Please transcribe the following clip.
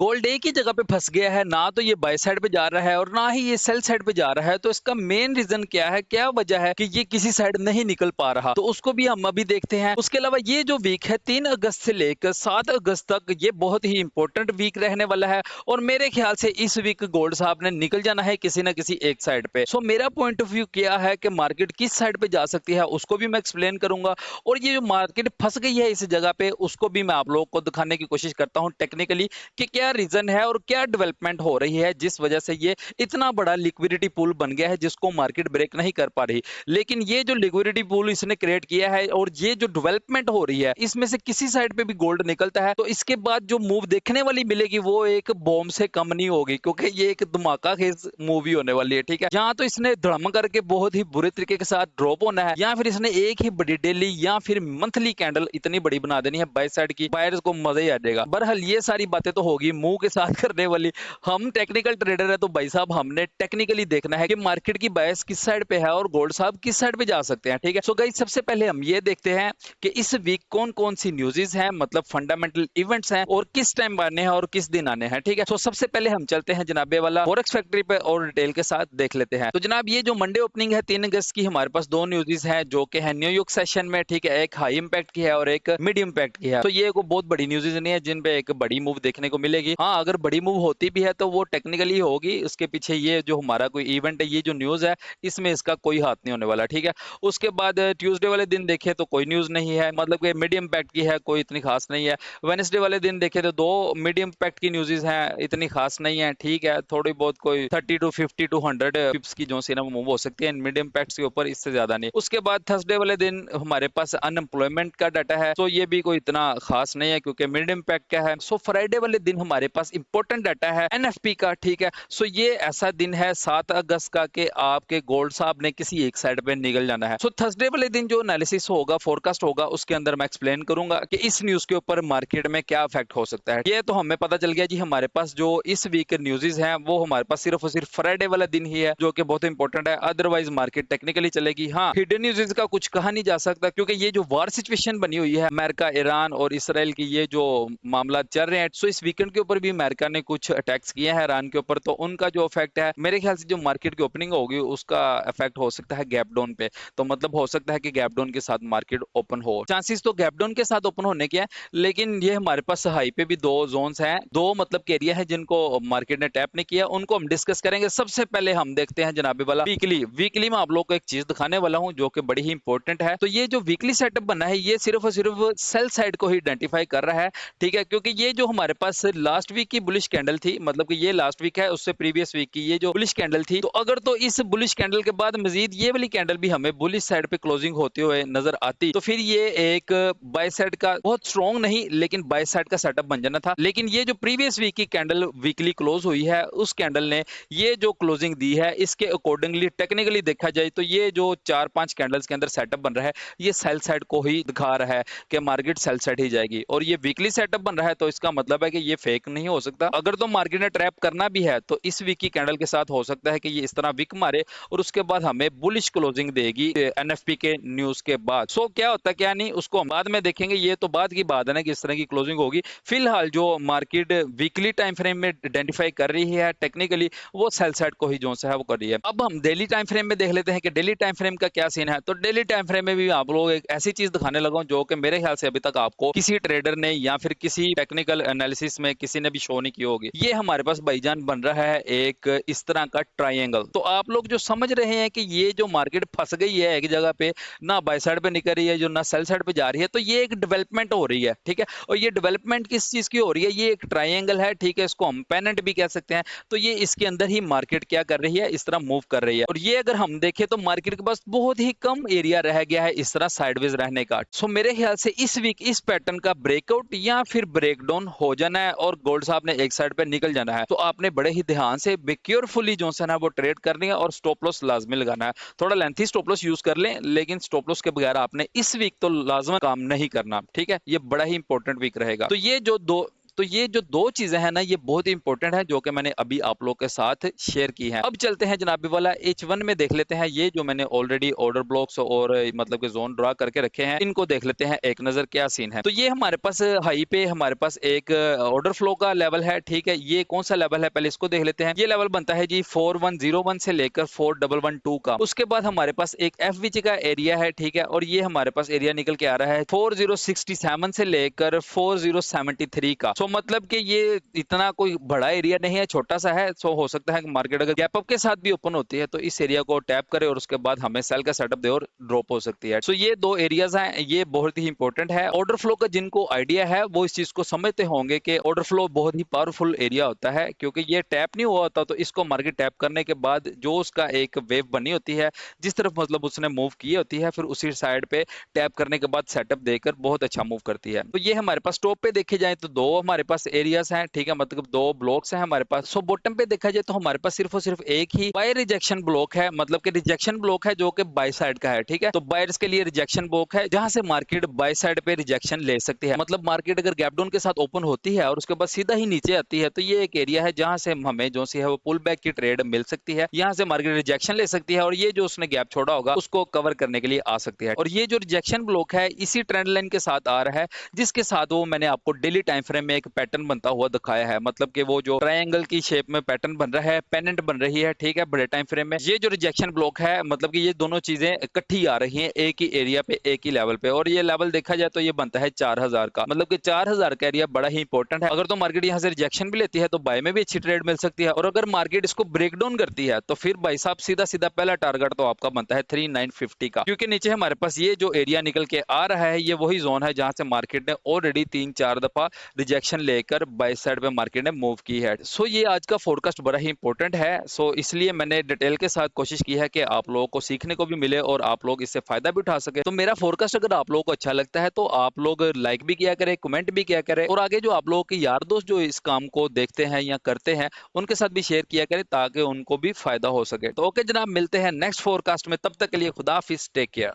Gold एक ही जगह पे फंस गया है, ना तो ये बाय साइड पे जा रहा है और ना ही ये सेल साइड पे जा रहा है। तो इसका मेन रीजन क्या है, क्या वजह है कि ये किसी साइड नहीं निकल पा रहा, तो उसको भी हम अभी देखते हैं। उसके अलावा ये जो वीक है 3 अगस्त से लेकर 7 अगस्त तक, ये बहुत ही इंपॉर्टेंट वीक रहने वाला है और मेरे ख्याल से इस वीक गोल्ड साहब ने निकल जाना है किसी ना किसी एक साइड पे। सो मेरा पॉइंट ऑफ व्यू क्या है कि मार्केट किस साइड पे जा सकती है उसको भी मैं एक्सप्लेन करूंगा, और ये जो मार्केट फंस गई है इस जगह पे उसको भी मैं आप लोगों को दिखाने की कोशिश करता हूं टेक्निकली कि क्या रीजन है और क्या डेवलपमेंट हो रही है जिस वजह से ये इतना बड़ा लिक्विडिटी पूल बन गया है जिसको मार्केट ब्रेक नहीं कर पा रही। लेकिन ये जो लिक्विडिटी पूल इसने क्रिएट किया है और ये जो डेवलपमेंट हो रही है इसमें से किसी साइड पे भी गोल्ड निकलता है तो इसके बाद जो मूव देखने वाली मिलेगी वो एक बॉम्ब से कम नहीं होगी, क्योंकि ये एक धमाका खेज मूवी होने वाली है। ठीक है, यहाँ तो इसने धड़म करके बहुत ही बुरे तरीके के साथ ड्रॉप होना है, या फिर इसने एक ही बड़ी डेली या फिर मंथली कैंडल इतनी बड़ी बना देनी है बाय साइड की, बायर्स को मजा ही आ जाएगा। बहरहाल ये सारी बातें तो होगी मुंह के साथ करने वाली। हम टेक्निकल ट्रेडर है तो भाई साहब हमने टेक्निकली देखना है कि मार्केट की बायस किस साइड पे है और गोल्ड साहब किस साइड पे जा सकते हैं। ठीक है, सो गाइस सबसे पहले हम ये देखते हैं कि इस वीक कौन कौन सी न्यूज़ेस हैं, मतलब फंडामेंटल इवेंट्स हैं और किस टाइम आने हैं और किस दिन आने हैं। ठीक है, सो सबसे पहले हम चलते हैं जनाबे वाला फॉरेक्स फैक्ट्री पे और डिटेल के साथ देख लेते हैं। तो जनाब ये जो मंडे ओपनिंग है 3 अगस्त की, हमारे पास दो न्यूज़ेस हैं जो कि है न्यूयॉर्क सेशन में। ठीक है, एक हाई इंपैक्ट की है और एक मीडियम इंपैक्ट की है। तो ये को बहुत बड़ी न्यूज़ेस नहीं है जिन पे एक बड़ी मूव देखने को मिलेगी। हाँ, अगर बड़ी मूव होती भी है तो वो टेक्निकली होगी, उसके पीछे ये जो हमारा कोई इवेंट है, ये जो न्यूज़ है इसमें इसका कोई हाथ नहीं होने वाला। ठीक है, उसके बाद ट्यूसडे वाले दिन देखे तो कोई न्यूज़ नहीं है, मतलब कि मीडियम इंपैक्ट की है, कोई इतनी खास नहीं है। वेडनेसडे वाले दिन देखे तो दो मीडियम इंपैक्ट की न्यूज़ेस हैं, इतनी खास नहीं है। ठीक है, थोड़ी बहुत कोई 30 टू 50 टू 100 पिप्स की जो सी ना मूव हो सकती है मीडियम इंपैक्ट के ऊपर, इससे ज्यादा नहीं। उसके बाद थर्सडे वाले दिन हमारे पास अनएम्प्लॉयमेंट का डाटा है, तो ये भी कोई इतना खास नहीं है क्योंकि मीडियम इंपैक्ट का है। सो फ्राइडे वाले दिन हमारे पास इंपॉर्टेंट डाटा है एनएफपी का। ठीक है, सो ये ऐसा दिन है 7 अगस्त का कि आपके गोल्ड साहब ने किसी एक साइड पे निकल जाना है। सो थर्सडे वाले दिन जो एनालिसिस होगा, फोरकास्ट होगा, उसके अंदर मैं एक्सप्लेन करूंगा कि इस न्यूज के ऊपर मार्केट में क्या इफेक्ट हो सकता है। ये तो हमें पता चल गया जी, हमारे पास जो इस वीक न्यूज़ेस हैं वो हमारे पास सिर्फ और सिर्फ फ्राइडे वाला दिन ही है जो कि बहुत इंपॉर्टेंट है, अदरवाइज मार्केट टेक्निकली चलेगी। हाँ, हिडन न्यूज़ेस का कुछ कहा नहीं जा सकता क्योंकि ये जो वार सिचुएशन बनी हुई है अमेरिका, ईरान और इसराइल की, ये जो मामला चल रहे हैं, सो इस वीकेंड के ऊपर भी अमेरिका ने कुछ अटैक्स किए हैं ईरान के ऊपर, तो उनका जो इफेक्ट है मेरे ख्याल से जो मार्केट की ओपनिंग होगी उसका इफेक्ट हो सकता है गैप डाउन पे। तो मतलब हो सकता है कि गैप डाउन के साथ मार्केट ओपन हो, चांसेस तो गैप डाउन के साथ ओपन होने के हैं। लेकिन ये हमारे पास हाई पे भी दो जोन्स हैं, दो मतलब एरिया है जिनको मार्केट ने टैप नहीं किया, उनको हम डिस्कस करेंगे। सबसे पहले हम देखते हैं जनाबे वाला वीकली में आप लोग को एक चीज दिखाने वाला हूं जो कि बड़ी ही इंपॉर्टेंट है। तो ये जो वीकली सेटअप बना है ये सिर्फ और सिर्फ सेल साइड को ही आइडेंटिफाई कर रहा है। ठीक है, क्योंकि ये जो हमारे पास लास्ट वीक की बुलिश कैंडल थी, मतलब कि ये लास्ट वीक है, उससे प्रीवियस वीक की ये जो बुलिश कैंडल थी, तो अगर तो इस बुलिश कैंडल के बाद मजीद ये वाली कैंडल भी हमें बुलिश साइड पे क्लोजिंग होते हुए नजर आती तो फिर ये एक बाय साइड का बहुत स्ट्रॉन्ग नहीं लेकिन बाय साइड का सेटअप बन जाना था। लेकिन ये जो प्रीवियस वीक की कैंडल वीकली क्लोज हुई है उस कैंडल ने ये जो क्लोजिंग दी है इसके अकॉर्डिंगली टेक्निकली देखा जाए तो ये जो 4-5 कैंडल्स के अंदर सेटअप बन रहा है ये सेल साइड को ही दिखा रहा है कि मार्केट सेल साइड ही जाएगी, और ये वीकली सेटअप बन रहा है तो इसका मतलब है कि ये फेक नहीं हो सकता। अगर तो मार्केट ने ट्रैप करना भी है तो इस वीक की कैंडल के साथ हो सकता है कि ये इस तरह विक मारे और उसके बाद हमें बुलिश क्लोजिंग देगी एनएफपी के न्यूज के बाद। सो क्या होता है क्या नहीं उसको हम बाद में देखेंगे, ये तो बाद की बात है ना कि इस तरह की क्लोजिंग होगी। फिलहाल जो मार्केट वीकली टाइम फ्रेम में आइडेंटिफाई कर रही है टेक्निकली वो सेल साइड को ही जो है वो कर रही है। अब हम डेली टाइम फ्रेम में देख लेते हैं कि डेली टाइम फ्रेम का क्या सीन है। तो डेली टाइम फ्रेम में भी आप लोग एक ऐसी चीज दिखाने लगा जो कि मेरे ख्याल से अभी तक आपको किसी ट्रेडर ने या फिर किसी टेक्निकल एनालिसिस में किसी ने भी शो नहीं की होगी। ये हमारे पास भाईजान बन रहा है एक इस तरह का ट्राइंगल। तो आप लोग जो समझ रहे हैं कि ये जो मार्केट फंस गई है एक जगह पे, ना बाय साइड पे निकल रही है जो ना सेल साइड पे जा रही है, तो ये एक डेवलपमेंट हो रही है। ठीक है, और ये डेवलपमेंट किस चीज की हो रही है, ये एक ट्राइंगल है। ठीक है, इसको हम पेनेंट भी कह सकते हैं। तो ये इसके अंदर ही मार्केट क्या कर रही है, इस तरह मूव कर रही है। और ये अगर हम देखें तो मार्केट के पास बहुत ही कम एरिया रह गया है इस तरह साइडवेज रहने का। सो मेरे ख्याल से इस वीक इस पैटर्न का ब्रेकआउट या फिर ब्रेकडाउन हो जाना है और गोल्ड साहब ने एक साइड पे निकल जाना है। तो आपने बड़े ही ध्यान से केयरफुली जो है ना वो ट्रेड करनी है और स्टॉप लॉस लाजमी लगाना है। थोड़ा लेंथी स्टॉप लॉस यूज कर लें लेकिन स्टॉप लॉस के बगैर आपने इस वीक तो लाजमन काम नहीं करना। ठीक है, ये बड़ा ही इंपॉर्टेंट वीक रहेगा। तो ये जो दो तो ये जो दो चीजें हैं ना, ये बहुत ही इंपॉर्टेंट है, जो कि मैंने अभी आप लोग के साथ शेयर की है। अब चलते हैं जनाबी वाला H1 में देख लेते हैं। ये जो मैंने ऑलरेडी ऑर्डर ब्लॉक्स और मतलब कि जोन ड्रा करके रखे हैं, इनको देख लेते हैं एक नजर क्या सीन है। तो ये हमारे पास हाई पे हमारे पास एक ऑर्डर फ्लो का लेवल है, ठीक है। ये कौन सा लेवल है पहले इसको देख लेते हैं। ये लेवल बनता है जी 4101 से लेकर 4112 का। उसके बाद हमारे पास एक FVG का एरिया है, ठीक है, और ये हमारे पास एरिया निकल के आ रहा है 4067 से लेकर 4073 का। सो मतलब कि ये इतना कोई बड़ा एरिया नहीं है, छोटा सा है। सो हो सकता है कि मार्केट अगर गैप अप के साथ भी ओपन होती है तो इस एरिया को टैप करे और उसके बाद हमें सेल का सेटअप दे और ड्रॉप हो सकती है। सो ये दो एरियाज हैं, ये बहुत ही इंपॉर्टेंट है। ऑर्डर फ्लो का जिनको आइडिया है वो इस चीज को समझते होंगे कि ऑर्डर फ्लो बहुत ही पावरफुल एरिया होता है, क्योंकि ये टैप नहीं हुआ होता तो इसको मार्केट टैप करने के बाद जो उसका एक वेव बनी होती है, जिस तरफ मतलब उसने मूव की होती है, फिर उसी साइड पे टैप करने के बाद सेटअप देकर बहुत अच्छा मूव करती है। तो ये हमारे पास टॉप पे देखे जाए तो दो हमारे पास एरियाज हैं, ठीक है, मतलब दो ब्लॉक्स हैं हमारे पास। सो बॉटम पे देखा जाए तो हमारे पास सिर्फ और सिर्फ एक ही बाय रिजेक्शन ब्लॉक है, मतलब कि रिजेक्शन ब्लॉक है जो कि बाय साइड का है, ठीक है। तो बायर्स के लिए रिजेक्शन ब्लॉक है जहां से मार्केट बाय साइड पे रिजेक्शन ले सकती है। मतलब मार्केट अगर गैप डाउन के साथ ओपन होती है और उसके बाद सीधा ही नीचे आती है तो ये एक एरिया है जहां से हमें जो सी है वो पुल बैक की ट्रेड मिल सकती है। यहाँ से मार्केट रिजेक्शन ले सकती है और ये जो उसने गैप छोड़ा होगा उसको कवर करने के लिए आ सकती है। और ये जो रिजेक्शन ब्लॉक है इसी ट्रेंड लाइन के साथ आ रहा है, जिसके साथ वो मैंने आपको डेली टाइम फ्रेम में एक पैटर्न बनता हुआ दिखाया है। मतलब कि वो जो ट्रायंगल की शेप में पैटर्न बन रहा है, पेनेंट बन रही है, ठीक है, बड़े टाइम फ्रेम में। ये जो रिजेक्शन ब्लॉक है मतलब कि ये दोनों चीजें इकट्ठी आ रही हैं एक ही एरिया पे, एक ही लेवल पे। और ये लेवल देखा जाए तो ये बनता है 4000 का। मतलब कि 4000 का एरिया बड़ा ही इंपॉर्टेंट है। अगर तो मार्केट यहाँ से रिजेक्शन भी लेती है तो बाय में भी अच्छी ट्रेड मिल सकती है, और अगर मार्केट इसको ब्रेक डाउन करती है तो फिर भाई साहब सीधा सीधा पहला टारगेट तो आपका बनता है 3950 का, क्योंकि नीचे हमारे पास ये जो एरिया निकल के आ रहा है ये वही जोन है जहां से मार्केट ने ऑलरेडी 3-4 दफा रिजेक्शन लेकर बाय साइड पे मार्केट ने मूव की है। सो ये आज का फोरकास्ट बड़ा ही इंपॉर्टेंट है। सो इसलिए मैंने डिटेल के साथ कोशिश की है कि आप लोगों को सीखने को भी मिले और आप लोग इससे फायदा भी उठा सके। तो मेरा फोरकास्ट अगर आप लोगों को अच्छा लगता है तो आप लोग लाइक भी किया करें, कमेंट भी किया करें, और आगे जो आप लोगों के यार दोस्त जो इस काम को देखते हैं या करते हैं उनके साथ भी शेयर किया करें ताकि उनको भी फायदा हो सके। तो ओके जनाब, मिलते हैं नेक्स्ट फोरकास्ट में, तब तक के लिए खुदा हाफिज, टेक केयर।